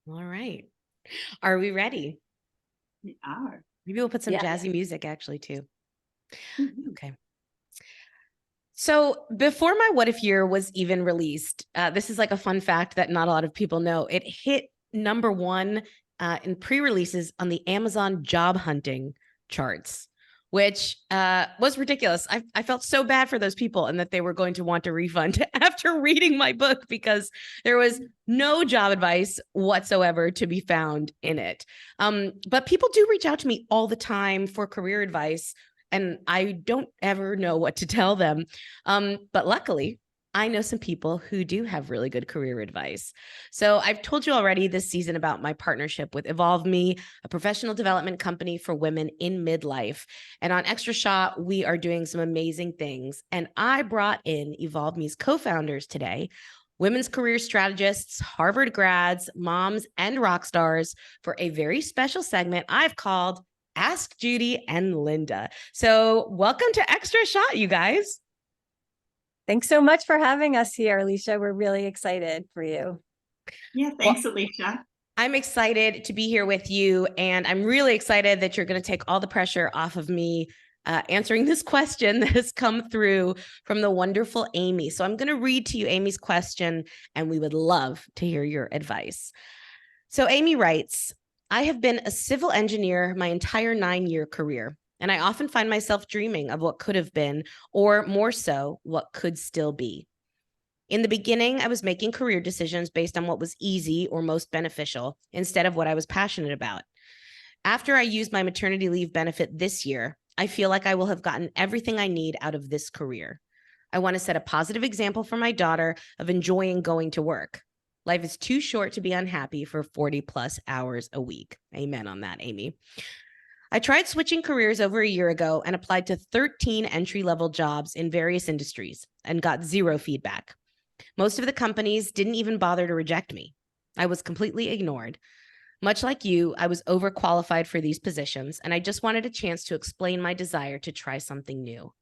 All right. Are we ready? We are. Maybe we'll put some Yeah. jazzy music actually too. Mhm. Okay. So before my What If year was even released, this is like a fun fact that not a lot of people know. It hit number one in pre-releases on the Amazon job hunting charts, which was ridiculous. I felt so bad for those people and that they were going to want a refund after reading my book because there was no job advice whatsoever to be found in it. But people do reach out to me all the time for career advice, and I don't ever know what to tell them. But luckily, I know some people who do have really good career advice. So I've told you already this season about my partnership with EvolveMe, a professional development company for women in midlife. And on Extra Shot, we are doing some amazing things. And I brought in EvolveMe's co-founders today, women's career strategists, Harvard grads, moms, and rock stars for a very special segment I've called Ask Judy and Linda. So welcome to Extra Shot, you guys. Thanks so much for having us here, Alicia. We're really excited for you. Yeah, thanks, Alicia. I'm excited to be here with you, and I'm really excited that you're going to take all the pressure off of me answering this question that has come through from the wonderful Amy. So I'm going to read to you Amy's question, and we would love to hear your advice. So Amy writes, I have been a civil engineer my entire 9-year career, and I often find myself dreaming of what could have been, or more so, what could still be. In the beginning, I was making career decisions based on what was easy or most beneficial instead of what I was passionate about. After I used my maternity leave benefit this year, I feel like I will have gotten everything I need out of this career. I want to set a positive example for my daughter of enjoying going to work. Life is too short to be unhappy for 40 plus hours a week. Amen on that, Amy. I tried switching careers over a year ago and applied to 13 entry-level jobs in various industries and got zero feedback. Most of the companies didn't even bother to reject me. I was completely ignored. Much like you, I was overqualified for these positions, and I just wanted a chance to explain my desire to try something new.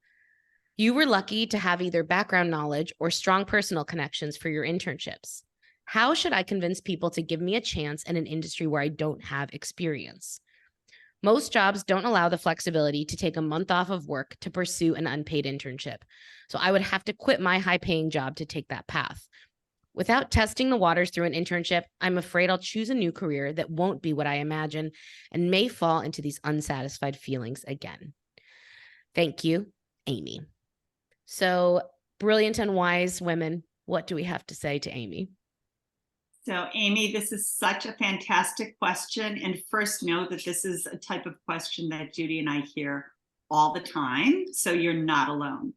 You were lucky to have either background knowledge or strong personal connections for your internships. How should I convince people to give me a chance in an industry where I don't have experience? Most jobs don't allow the flexibility to take a month off of work to pursue an unpaid internship. So I would have to quit my high-paying job to take that path. Without testing the waters through an internship, I'm afraid I'll choose a new career that won't be what I imagine and may fall into these unsatisfied feelings again. Thank you, Amy. So, brilliant and wise women, what do we have to say to Amy? So, Amy, this is such a fantastic question. And first, know that this is a type of question that Judy and I hear all the time. So you're not alone.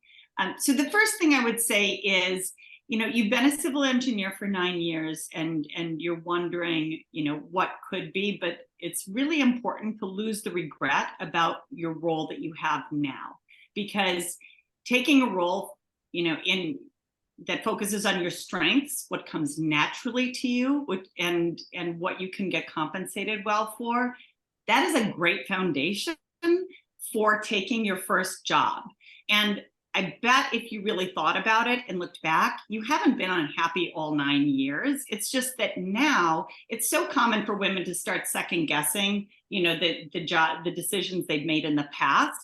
So the first thing I would say is, you've been a civil engineer for 9 years and you're wondering, what could be, but it's really important to lose the regret about your role that you have now, because taking a role, in that focuses on your strengths, what comes naturally to you, and what you can get compensated well for, that is a great foundation for taking your first job. And I bet if you really thought about it and looked back, you haven't been unhappy all 9 years. It's just that now it's so common for women to start second guessing, the decisions they've made in the past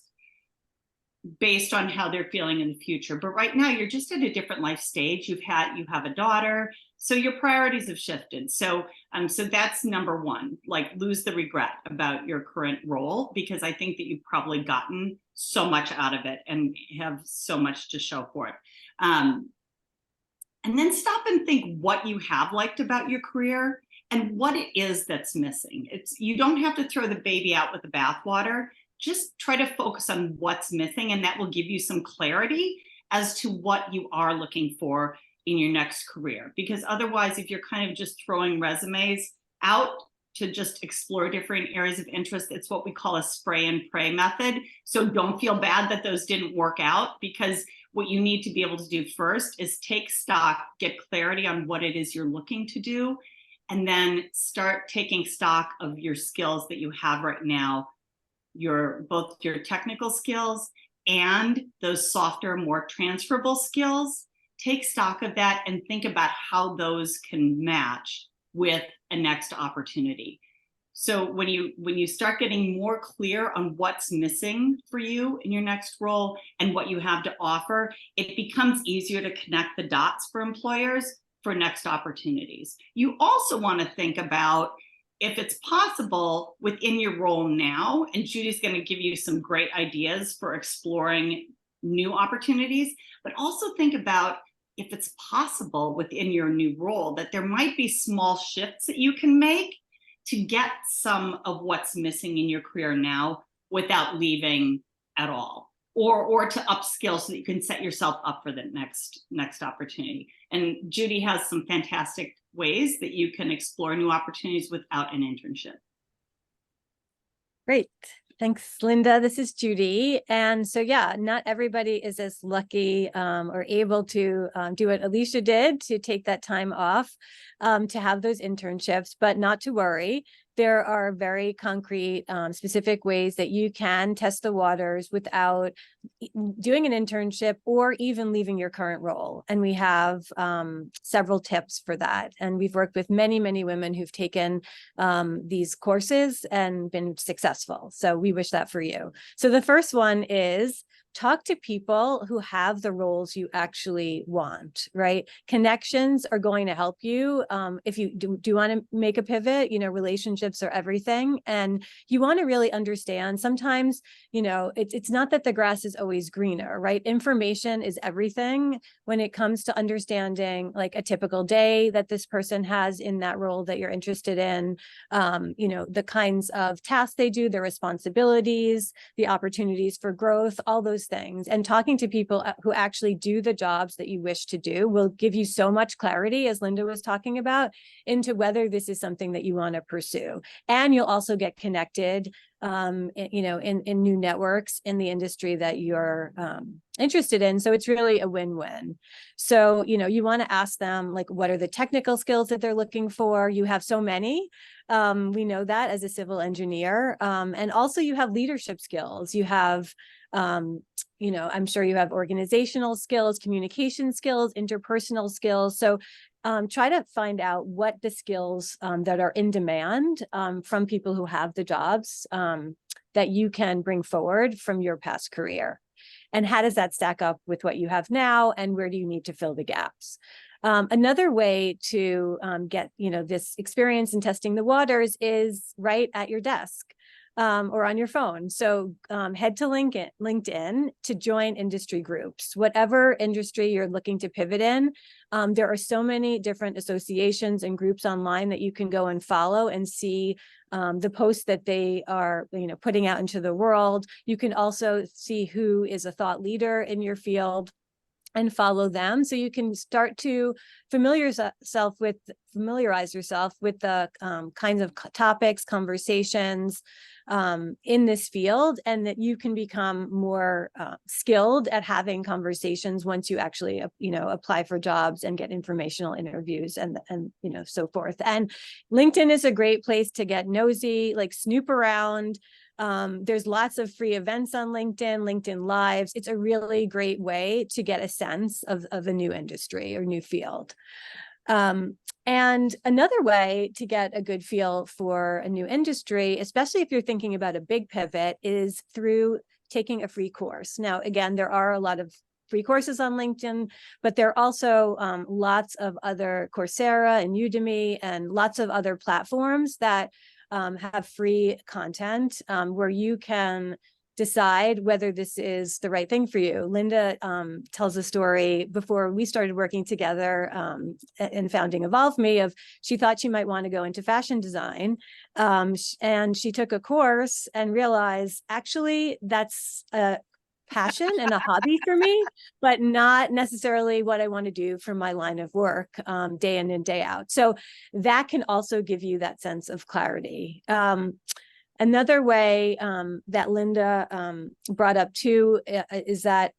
based on how they're feeling in the future. But right now you're just at a different life stage. You have a daughter, so your priorities have shifted. So that's number one, like lose the regret about your current role, because I think that you've probably gotten so much out of it and have so much to show for it. And then stop and think what you have liked about your career and what it is that's missing. You don't have to throw the baby out with the bathwater. Just try to focus on what's missing, and that will give you some clarity as to what you are looking for in your next career. Because otherwise, if you're kind of just throwing resumes out to just explore different areas of interest, it's what we call a spray and pray method. So don't feel bad that those didn't work out, because what you need to be able to do first is take stock, get clarity on what it is you're looking to do, and then start taking stock of your skills that you have right now, both your technical skills and those softer, more transferable skills. Take stock of that and think about how those can match with a next opportunity. So when you start getting more clear on what's missing for you in your next role and what you have to offer, it becomes easier to connect the dots for employers for next opportunities. You also want to think about if it's possible within your role now, and Judy's going to give you some great ideas for exploring new opportunities, but also think about if it's possible within your new role that there might be small shifts that you can make to get some of what's missing in your career now without leaving at all, or to upskill so that you can set yourself up for the next opportunity. And Judy has some fantastic ways that you can explore new opportunities without an internship. Great. Thanks, Linda. This is Judy. And so, yeah, not everybody is as lucky or able to do what Alicia did, to take that time off to have those internships, but not to worry. There are very concrete, specific ways that you can test the waters without doing an internship or even leaving your current role. And we have several tips for that. And we've worked with many, many women who've taken these courses and been successful. So we wish that for you. So the first one is talk to people who have the roles you actually want, right? Connections are going to help you. If you do want to make a pivot, relationships are everything. And you want to really understand sometimes, it's not that the grass is always greener, right? Information is everything when it comes to understanding like a typical day that this person has in that role that you're interested in, the kinds of tasks they do, their responsibilities, the opportunities for growth, all those things. And talking to people who actually do the jobs that you wish to do will give you so much clarity, as Linda was talking about, into whether this is something that you want to pursue. And you'll also get connected in new networks in the industry that you're interested in. So it's really a win-win. So, you want to ask them, like, what are the technical skills that they're looking for? You have so many. We know that as a civil engineer. And also you have leadership skills. You have, I'm sure you have organizational skills, communication skills, interpersonal skills. So try to find out what the skills that are in demand from people who have the jobs that you can bring forward from your past career. And how does that stack up with what you have now, and where do you need to fill the gaps? Another way to get this experience in testing the waters is right at your desk. Or on your phone. So head to LinkedIn to join industry groups. Whatever industry you're looking to pivot in, there are so many different associations and groups online that you can go and follow and see the posts that they are putting out into the world. You can also see who is a thought leader in your field and follow them, so you can start to familiarize yourself with the kinds of topics, conversations in this field, and that you can become more skilled at having conversations once you actually apply for jobs and get informational interviews and so forth. And LinkedIn is a great place to get nosy, like snoop around. There's lots of free events on LinkedIn Lives. It's a really great way to get a sense of a new industry or new field. And another way to get a good feel for a new industry, especially if you're thinking about a big pivot, is through taking a free course. Now, again, there are a lot of free courses on LinkedIn, but there are also lots of other Coursera and Udemy and lots of other platforms that have free content where you can decide whether this is the right thing for you. Linda tells a story before we started working together in founding EvolveMe of she thought she might want to go into fashion design. And she took a course and realized, actually, that's a passion and a hobby for me, but not necessarily what I want to do for my line of work day in and day out. So that can also give you that sense of clarity. Another way that Linda brought up too is that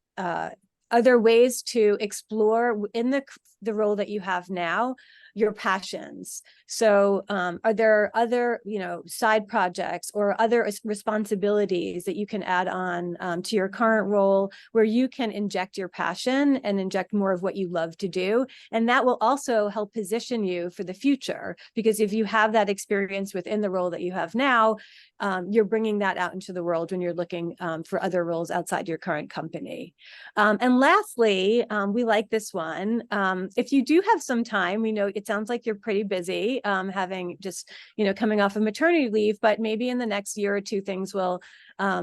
other ways to explore in the the role that you have now, your passions. So are there other, side projects or other responsibilities that you can add on to your current role where you can inject your passion and inject more of what you love to do? And that will also help position you for the future, because if you have that experience within the role that you have now, you're bringing that out into the world when you're looking for other roles outside your current company. And lastly, we like this one. If you do have some time, we know it sounds like you're pretty busy, having just, coming off of maternity leave, but maybe in the next year or two, things will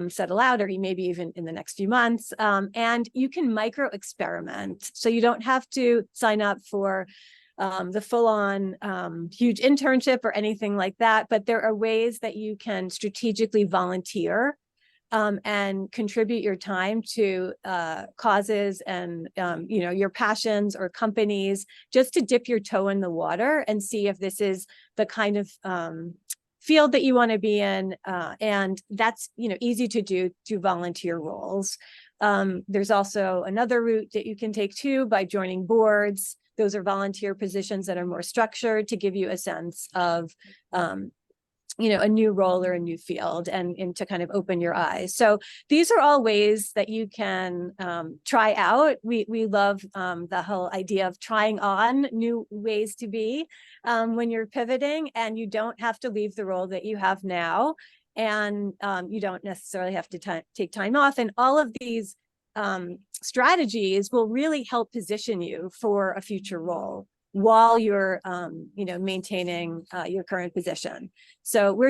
settle out, or maybe even in the next few months. And you can micro experiment. So you don't have to sign up for the full-on huge internship or anything like that, but there are ways that you can strategically volunteer and contribute your time to causes and your passions or companies, just to dip your toe in the water and see if this is the kind of field that you want to be in. And that's easy to do through volunteer roles. There's also another route that you can take too, by joining boards. Those are volunteer positions that are more structured to give you a sense of, a new role or a new field, and to kind of open your eyes. So these are all ways that you can try out. We love the whole idea of trying on new ways to be when you're pivoting, and you don't have to leave the role that you have now, and you don't necessarily have to take time off. And all of these strategies will really help position you for a future role while you're, maintaining your current position. So we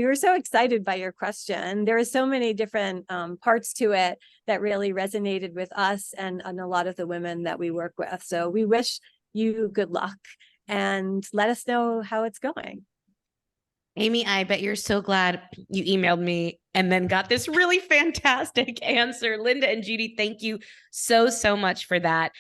were so excited by your question. There are so many different parts to it that really resonated with us and a lot of the women that we work with. So we wish you good luck, and let us know how it's going. Amy, I bet you're so glad you emailed me and then got this really fantastic answer. Linda and Judy, thank you so much for that.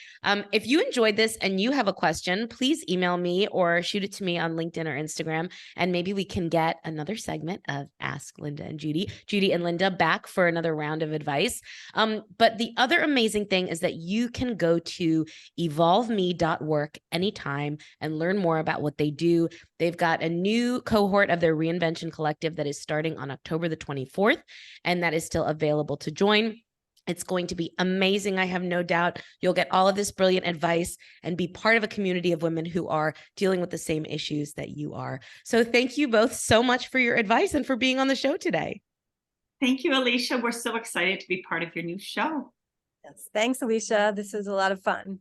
If you enjoyed this and you have a question, please email me or shoot it to me on LinkedIn or Instagram, and maybe we can get another segment of Ask Linda and Judy and Linda back for another round of advice. But the other amazing thing is that you can go to evolveme.work anytime and learn more about what they do. They've got a new cohort of their Reinvention Collective that is starting on October the 24th, and that is still available to join. It's going to be amazing. I have no doubt you'll get all of this brilliant advice and be part of a community of women who are dealing with the same issues that you are. So thank you both so much for your advice and for being on the show today. Thank you, Alicia. We're so excited to be part of your new show. Yes. Thanks, Alicia. This was a lot of fun.